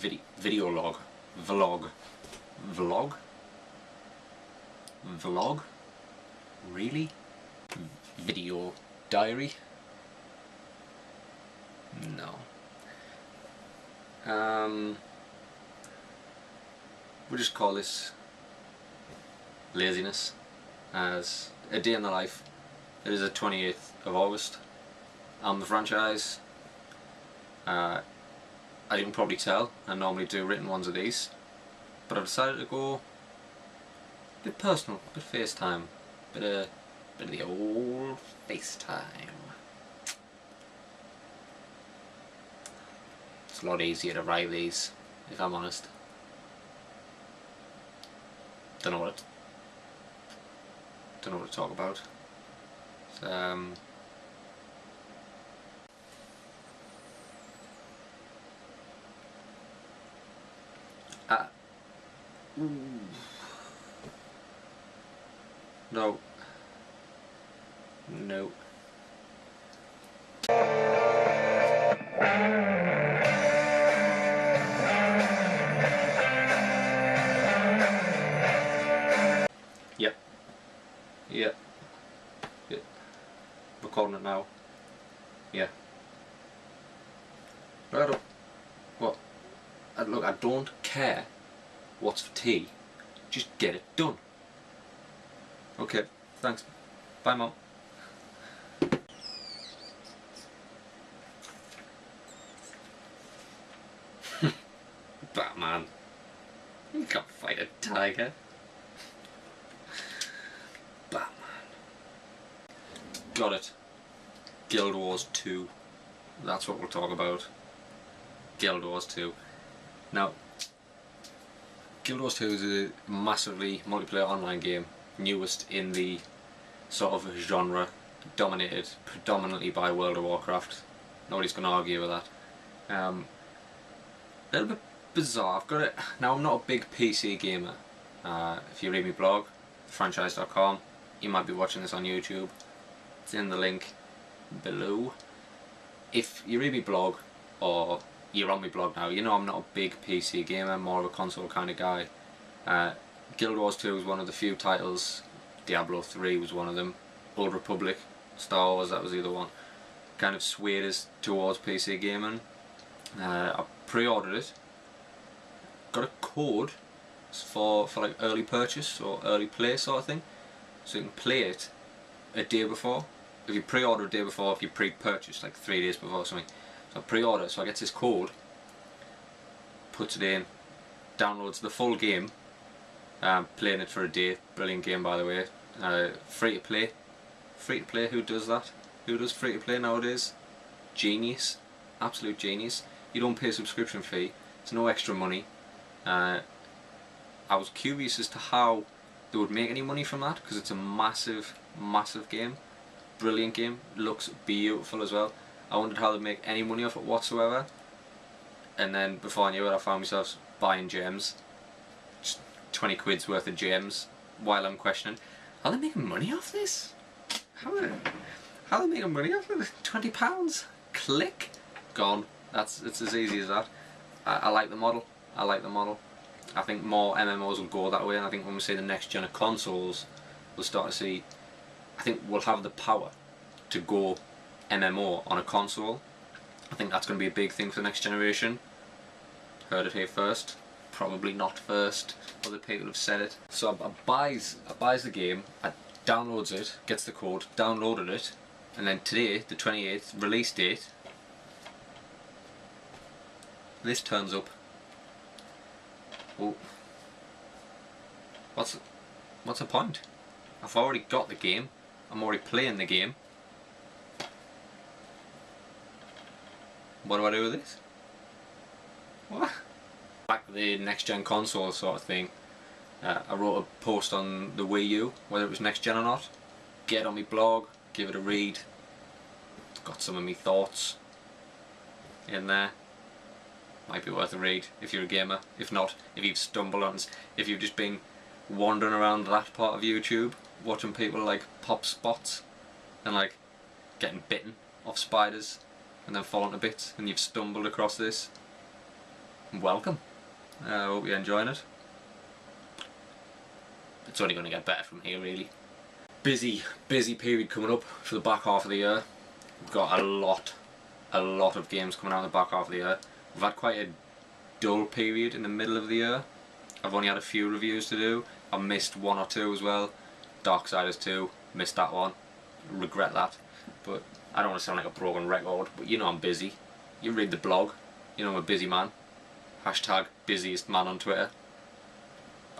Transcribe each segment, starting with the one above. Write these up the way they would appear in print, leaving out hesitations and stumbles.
video log, vlog, really? Video diary? No. We'll just call this laziness, as a day in the life. It is the 28th of August. I'm the Phranchize. As you can probably tell, I normally do written ones of these, but I decided to go a bit personal, a bit FaceTime, bit of the old FaceTime. It's a lot easier to write these, if I'm honest. Don't know what to talk about. No. No. Yep. Yep. Yep. Recording it now. Yeah. Right. What? Look, I don't care what's for tea. Just get it done. Okay, thanks. Bye, Mom. Batman. You can't fight a tiger. Batman. Got it. Guild Wars 2. That's what we'll talk about. Guild Wars 2. Now, Guild Wars 2 is a massively multiplayer online game, newest in the sort of genre, dominated predominantly by World of Warcraft. Nobody's going to argue with that. A little bit bizarre. I've got it now. I'm not a big PC gamer. If you read my blog, Phranchize.com, you might be watching this on YouTube. It's in the link below. If you read my blog, or you're on my blog now, you know I'm not a big PC gamer, I'm more of a console kind of guy. Guild Wars 2 was one of the few titles, Diablo 3 was one of them, Old Republic, Star Wars, that was the other one, kind of swayed us towards PC gaming. I pre-ordered it, got a code for like early purchase or early play sort of thing, so you can play it a day before. If you pre-order a day before, if you pre-purchase like 3 days before or something. So I pre-order, so I get this code, puts it in, downloads the full game, playing it for a day. Brilliant game, by the way. Free to play. Free to play, who does that? Who does free to play nowadays? Genius. Absolute genius. You don't pay a subscription fee, it's no extra money. I was curious as to how they would make any money from that, because it's a massive, massive game. Brilliant game, looks beautiful as well. I wondered how they'd make any money off it whatsoever, and then before I knew it I found myself buying gems, just 20 quid's worth of gems, while I'm questioning, are they making money off this? How are they making money off it? £20? Click? Gone. It's as easy as that. I like the model. I like the model. I think more MMOs will go that way, and I think when we see the next gen of consoles, we'll start to see, I think we'll have the power to go MMO on a console. I think that's going to be a big thing for the next generation. Heard it here first. Probably not first. Other people have said it. So I buys the game, I downloads it, gets the code, downloaded it, and then today, the 28th, release date, this turns up. Oh. What's the point? I've already got the game. I'm already playing the game. What do I do with this? What? Back to the next gen console sort of thing. I wrote a post on the Wii U, whether it was next gen or not. Get on my blog, give it a read. Got some of my thoughts in there. Might be worth a read if you're a gamer. If not, if you've stumbled on, if you've just been wandering around that part of YouTube, watching people like pop spots and like getting bitten off spiders and then falling to bits, and you've stumbled across this, welcome. I hope you're enjoying it. It's only going to get better from here, really. Busy period coming up for the back half of the year. We've got a lot of games coming out in the back half of the year. We've had quite a dull period in the middle of the year. I've only had a few reviews to do. I missed one or two as well. Darksiders 2, missed that one. Regret that. But I don't want to sound like a broken record, but you know I'm busy. You read the blog, you know I'm a busy man. Hashtag busiest man on Twitter.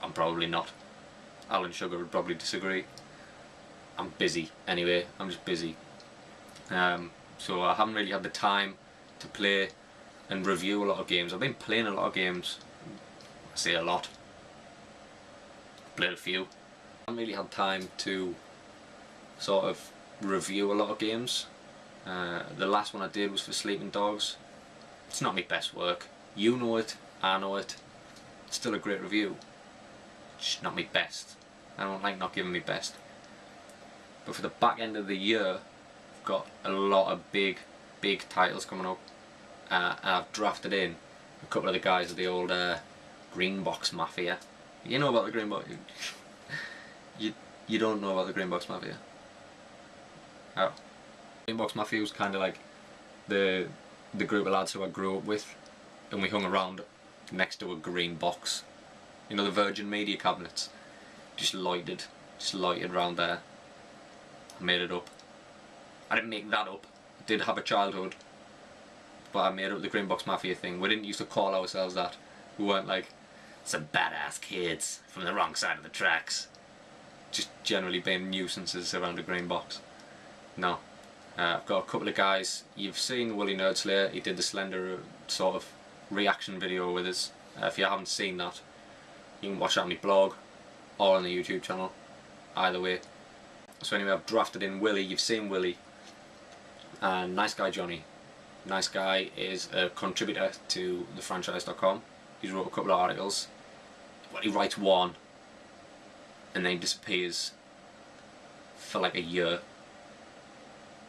I'm probably not. Alan Sugar would probably disagree. I'm busy anyway, I'm just busy. So I haven't really had the time to play and review a lot of games. I've been playing a lot of games. I say a lot. Played a few. I haven't really had time to sort of review a lot of games. The last one I did was for Sleeping Dogs. It's not my best work. You know it, I know it. It's still a great review. It's just not my best. I don't like not giving me best. But for the back end of the year, I've got a lot of big titles coming up. And I've drafted in a couple of the guys of the old Green Box Mafia. You know about the Green Box? You don't know about the Green Box Mafia? Oh. Green Box Mafia was kind of like the group of lads who I grew up with, and we hung around next to a green box. You know, the Virgin Media cabinets? Just loitered around there. I made it up. I didn't make that up. I did have a childhood, but I made up the Green Box Mafia thing. We didn't used to call ourselves that. We weren't like some badass kids from the wrong side of the tracks. Just generally being nuisances around a green box. No. I've got a couple of guys. You've seen Willie Nerdslayer. He did the Slender sort of reaction video with us. If you haven't seen that, you can watch that on my blog or on the YouTube channel. Either way. So anyway, I've drafted in Willie. You've seen Willie. And Nice Guy Johnny. Nice Guy is a contributor to thefranchize.com. He's wrote a couple of articles. Well, he writes one and then he disappears for like a year.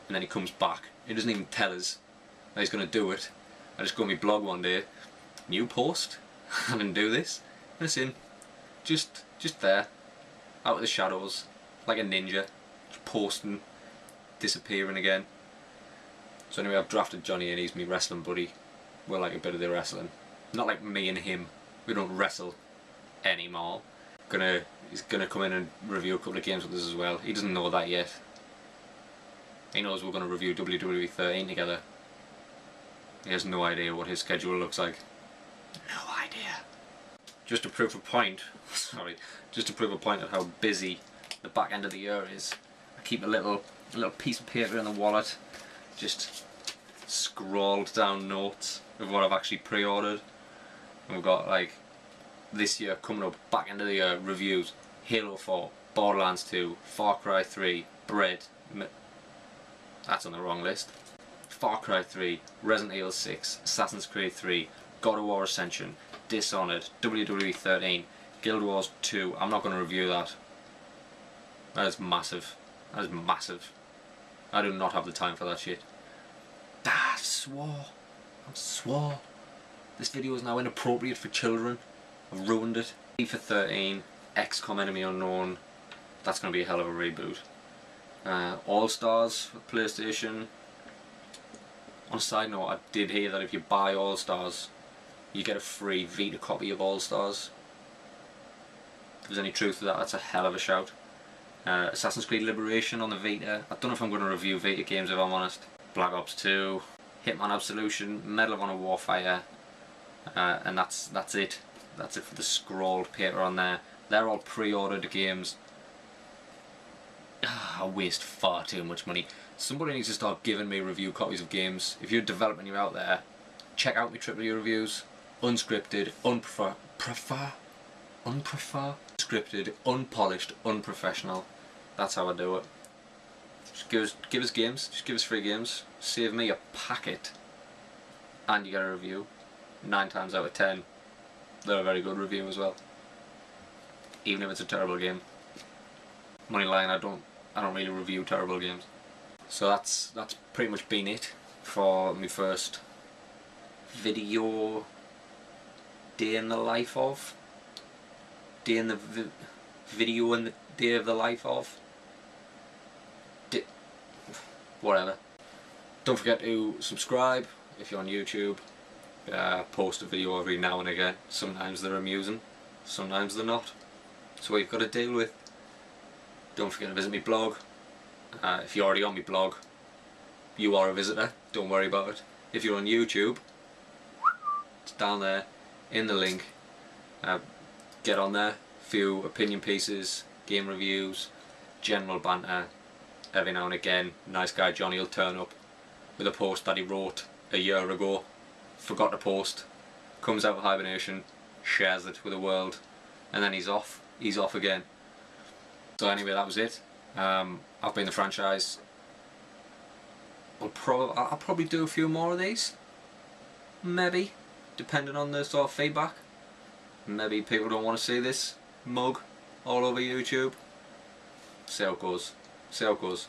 And then he comes back. He doesn't even tell us that he's going to do it. I just go on my blog one day, new post, and then do this. And it's in. Just there. Out of the shadows. Like a ninja. Just posting. Disappearing again. So anyway, I've drafted Johnny and he's my wrestling buddy. We're like a bit of the wrestling. Not like me and him. We don't wrestle anymore. He's gonna come in and review a couple of games with us as well. He doesn't know that yet. He knows we're going to review WWE 13 together. He has no idea what his schedule looks like. No idea. Just to prove a point, just to prove a point of how busy the back end of the year is, I keep a little piece of paper in the wallet, just scrawled down notes of what I've actually pre-ordered. And we've got like, this year coming up, back end of the year, reviews, Halo 4, Borderlands 2, Far Cry 3, Bread, that's on the wrong list. Far Cry 3, Resident Evil 6, Assassin's Creed 3, God of War Ascension, Dishonored, WWE 13, Guild Wars 2. I'm not going to review that. That is massive. That is massive. I do not have the time for that shit. I swore. This video is now inappropriate for children. I've ruined it. FIFA 13, XCOM Enemy Unknown. That's going to be a hell of a reboot. All Stars for PlayStation. On a side note, I did hear that if you buy All Stars, you get a free Vita copy of All Stars. If there's any truth to that, that's a hell of a shout. Assassin's Creed Liberation on the Vita. I don't know if I'm going to review Vita games if I'm honest. Black Ops 2, Hitman Absolution, Medal of Honor Warfare, and that's it. That's it for the scrawled paper on there. They're all pre-ordered games. I waste far too much money. Somebody needs to start giving me review copies of games. If you're a developer and you're out there, check out my AAA reviews. Unscripted, unscripted, unpolished, unprofessional. That's how I do it. Just give us games. Just give us free games. Save me a packet, and you get a review. 9 times out of 10, they're a very good review as well. Even if it's a terrible game. Moneyline, I don't really review terrible games. So that's pretty much been it for my first video. day in the life of, day in the video in the day of the life of, whatever. Don't forget to subscribe if you're on YouTube. Post a video every now and again. Sometimes they're amusing, sometimes they're not. That's what you've got to deal with. Don't forget to visit my blog. If you're already on my blog, you are a visitor, don't worry about it. If you're on YouTube, it's down there in the link. Get on there, few opinion pieces, game reviews, general banter. Every now and again, nice guy Johnny will turn up with a post that he wrote a year ago, forgot to post, comes out of hibernation, shares it with the world, and then he's off again. So anyway, that was it. I've been the Phranchize. I'll probably do a few more of these, maybe, depending on the sort of feedback. Maybe people don't want to see this mug all over YouTube. See how it goes. See how it goes.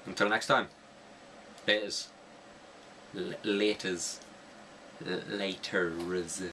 Until next time. Laters. Laters. Laters.